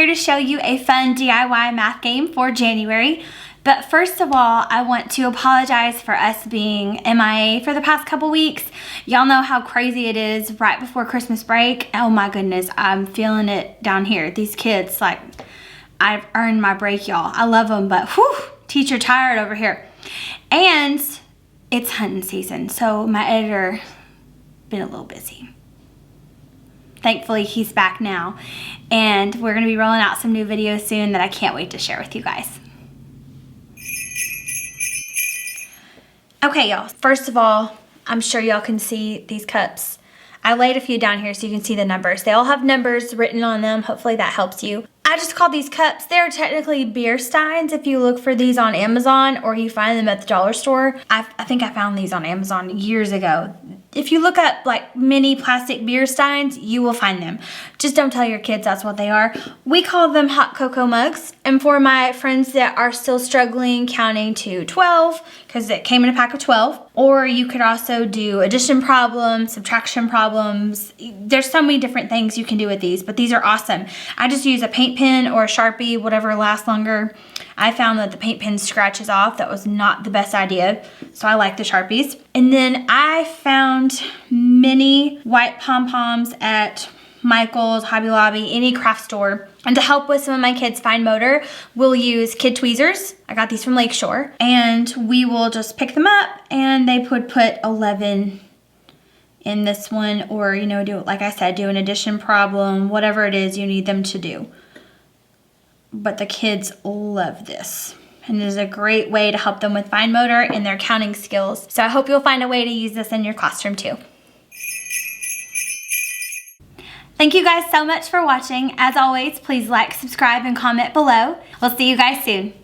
here to show you a fun DIY math game for January. But first of all, I want to apologize for us being MIA for the past couple weeks. Y'all know how crazy it is right before Christmas break. Oh my goodness, I'm feeling it down here. These kids, like, I've earned my break, y'all. I love them, but whew, teacher tired over here. And it's hunting season, so my editor been a little busy. Thankfully, he's back now, and we're gonna be rolling out some new videos soon that I can't wait to share with you guys. Okay, y'all, first of all, I'm sure y'all can see these cups. I laid a few down here so you can see the numbers. They all have numbers written on them. Hopefully that helps you. I just call these cups, they're technically beer steins if you look for these on Amazon or you find them at the dollar store. I think I found these on Amazon years ago. If you look up like mini plastic beer steins, you will find them. Just don't tell your kids that's what they are. We call them hot cocoa mugs. And for my friends that are still struggling counting to 12, because it came in a pack of 12, or you could also do addition problems, subtraction problems. There's so many different things you can do with these, but these are awesome. I just use a paint pen or a Sharpie, whatever lasts longer. I found that the paint pen scratches off. That was not the best idea, so I like the Sharpies. And then I found mini white pom-poms at Michael's, Hobby Lobby, any craft store. And to help with some of my kids' fine motor, we'll use kid tweezers. I got these from Lakeshore. And we will just pick them up, and they would put 11 in this one, or, you know, do, like I said, do an addition problem, whatever it is you need them to do. But the kids love this. And it is a great way to help them with fine motor and their counting skills. So I hope you'll find a way to use this in your classroom too. Thank you guys so much for watching. As always, please like, subscribe, and comment below. We'll see you guys soon.